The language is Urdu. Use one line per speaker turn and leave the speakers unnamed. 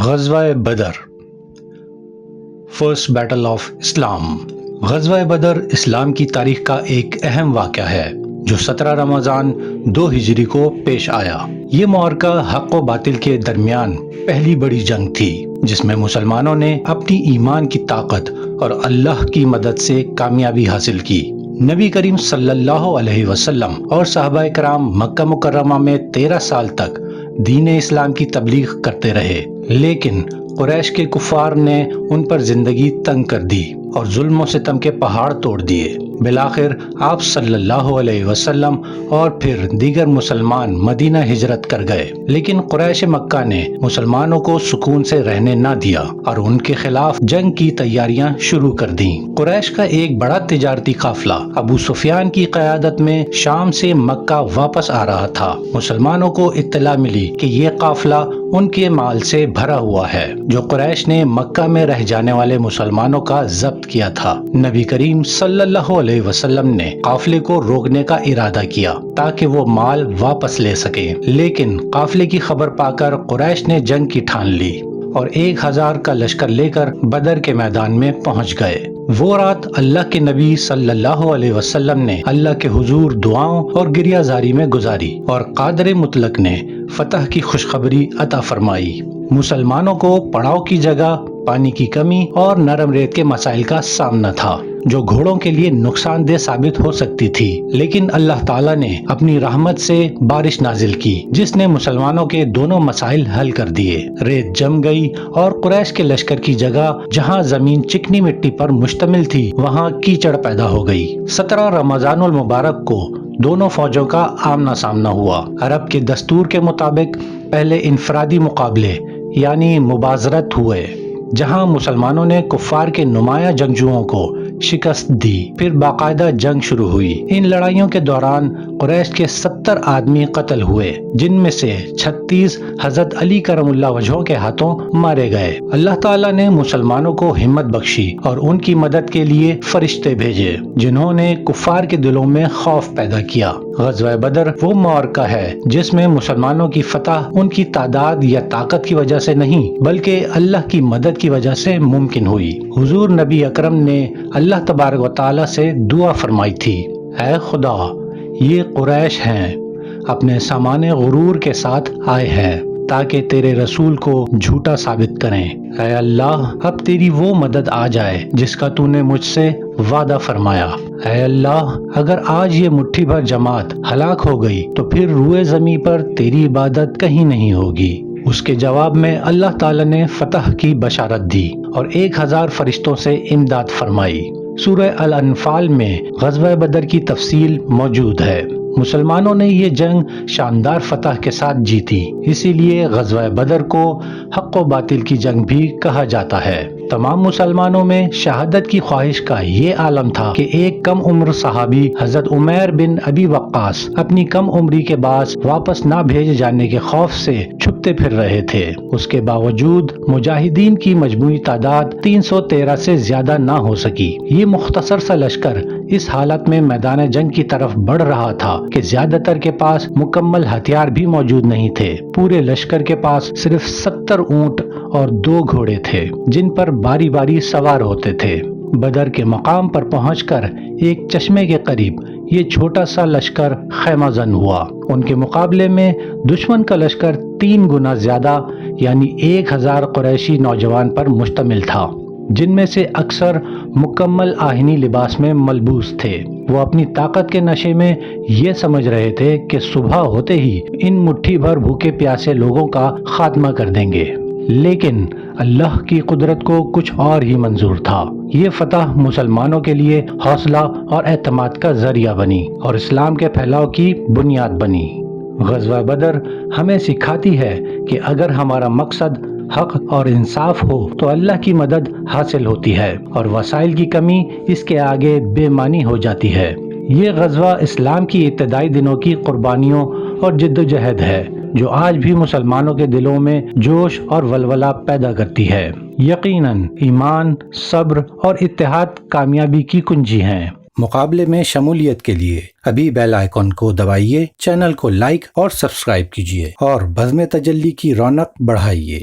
غزوہ بدر، فرسٹ بیٹل آف اسلام۔ غزوہ بدر اسلام کی تاریخ کا ایک اہم واقعہ ہے جو 17 رمضان 2 ہجری کو پیش آیا۔ یہ معرکہ حق و باطل کے درمیان پہلی بڑی جنگ تھی جس میں مسلمانوں نے اپنی ایمان کی طاقت اور اللہ کی مدد سے کامیابی حاصل کی۔ نبی کریم صلی اللہ علیہ وسلم اور صحابہ کرام مکہ مکرمہ میں 13 سال تک دین اسلام کی تبلیغ کرتے رہے، لیکن قریش کے کفار نے ان پر زندگی تنگ کر دی اور ظلم و ستم کے پہاڑ توڑ دیے۔ بالآخر آپ صلی اللہ علیہ وسلم اور پھر دیگر مسلمان مدینہ ہجرت کر گئے، لیکن قریش مکہ نے مسلمانوں کو سکون سے رہنے نہ دیا اور ان کے خلاف جنگ کی تیاریاں شروع کر دیں۔ قریش کا ایک بڑا تجارتی قافلہ ابو سفیان کی قیادت میں شام سے مکہ واپس آ رہا تھا۔ مسلمانوں کو اطلاع ملی کہ یہ قافلہ ان کے مال سے بھرا ہوا ہے جو قریش نے مکہ میں رہ جانے والے مسلمانوں کا ضبط کیا تھا۔ نبی کریم صلی اللہ علیہ وسلم نے قافلے کو روکنے کا ارادہ کیا تاکہ وہ مال واپس لے سکیں، لیکن قافلے کی خبر پا کر قریش نے جنگ کی ٹھان لی اور 1000 کا لشکر لے کر بدر کے میدان میں پہنچ گئے۔ وہ رات اللہ کے نبی صلی اللہ علیہ وسلم نے اللہ کے حضور دعاؤں اور گریہ زاری میں گزاری اور قادر مطلق نے فتح کی خوشخبری عطا فرمائی۔ مسلمانوں کو پڑاؤ کی جگہ پانی کی کمی اور نرم ریت کے مسائل کا سامنا تھا جو گھوڑوں کے لیے نقصان دہ ثابت ہو سکتی تھی، لیکن اللہ تعالیٰ نے اپنی رحمت سے بارش نازل کی جس نے مسلمانوں کے دونوں مسائل حل کر دیے۔ ریت جم گئی اور قریش کے لشکر کی جگہ جہاں زمین چکنی مٹی پر مشتمل تھی وہاں کیچڑ پیدا ہو گئی۔ 17 رمضان المبارک کو دونوں فوجوں کا آمنا سامنا ہوا۔ عرب کے دستور کے مطابق پہلے انفرادی مقابلے یعنی مبارزت ہوئے جہاں مسلمانوں نے کفار کے نمایاں جنگجوؤں کو شکست دی، پھر باقاعدہ جنگ شروع ہوئی۔ ان لڑائیوں کے دوران قریش کے 70 آدمی قتل ہوئے جن میں سے 36 حضرت علی کرم اللہ وجہہ کے ہاتھوں مارے گئے۔ اللہ تعالیٰ نے مسلمانوں کو ہمت بخشی اور ان کی مدد کے لیے فرشتے بھیجے جنہوں نے کفار کے دلوں میں خوف پیدا کیا۔ غزوہ بدر وہ معرکہ ہے جس میں مسلمانوں کی فتح ان کی تعداد یا طاقت کی وجہ سے نہیں بلکہ اللہ کی مدد کی وجہ سے ممکن ہوئی۔ حضور نبی اکرم نے اللہ تبارک و تعالیٰ سے دعا فرمائی تھی، اے خدا، یہ قریش ہیں، اپنے سامان غرور کے ساتھ آئے ہیں تاکہ تیرے رسول کو جھوٹا ثابت کریں۔ اے اللہ، اب تیری وہ مدد آ جائے جس کا تو نے مجھ سے وعدہ فرمایا۔ اے اللہ، اگر آج یہ مٹھی بھر جماعت ہلاک ہو گئی تو پھر روئے زمین پر تیری عبادت کہیں نہیں ہوگی۔ اس کے جواب میں اللہ تعالیٰ نے فتح کی بشارت دی اور 1000 فرشتوں سے امداد فرمائی۔ سورہ الانفال میں غزوہ بدر کی تفصیل موجود ہے۔ مسلمانوں نے یہ جنگ شاندار فتح کے ساتھ جیتی، اسی لیے غزوہ بدر کو حق و باطل کی جنگ بھی کہا جاتا ہے۔ تمام مسلمانوں میں شہادت کی خواہش کا یہ عالم تھا کہ ایک کم عمر صحابی حضرت عمیر بن ابی وقاص اپنی کم عمری کے باعث واپس نہ بھیجے جانے کے خوف سے چھپتے پھر رہے تھے۔ اس کے باوجود مجاہدین کی مجموعی تعداد 313 سے زیادہ نہ ہو سکی۔ یہ مختصر سا لشکر اس حالت میں میدان جنگ کی طرف بڑھ رہا تھا کہ زیادہ تر کے پاس مکمل ہتھیار بھی موجود نہیں تھے۔ پورے لشکر کے پاس صرف 70 اونٹ اور 2 گھوڑے تھے جن پر باری باری سوار ہوتے تھے۔ بدر کے مقام پر پہنچ کر ایک چشمے کے قریب یہ چھوٹا سا لشکر خیمہ زن ہوا۔ ان کے مقابلے میں دشمن کا لشکر 3 گنا زیادہ یعنی 1000 قریشی نوجوان پر مشتمل تھا جن میں سے اکثر مکمل آہنی لباس میں ملبوس تھے۔ وہ اپنی طاقت کے نشے میں یہ سمجھ رہے تھے کہ صبح ہوتے ہی ان مٹھی بھر بھوکے پیاسے لوگوں کا خاتمہ کر دیں گے، لیکن اللہ کی قدرت کو کچھ اور ہی منظور تھا۔ یہ فتح مسلمانوں کے لیے حوصلہ اور اعتماد کا ذریعہ بنی اور اسلام کے پھیلاؤ کی بنیاد بنی۔ غزوہ بدر ہمیں سکھاتی ہے کہ اگر ہمارا مقصد حق اور انصاف ہو تو اللہ کی مدد حاصل ہوتی ہے اور وسائل کی کمی اس کے آگے بے معنی ہو جاتی ہے۔ یہ غزوہ اسلام کی ابتدائی دنوں کی قربانیوں اور جد و جہد ہے جو آج بھی مسلمانوں کے دلوں میں جوش اور ولولہ پیدا کرتی ہے۔ یقیناً ایمان، صبر اور اتحاد کامیابی کی کنجی ہیں۔ مقابلے میں شمولیت کے لیے ابھی بیل آئیکن کو دبائیے، چینل کو لائک اور سبسکرائب کیجیے اور بزم تجلی کی رونق بڑھائیے۔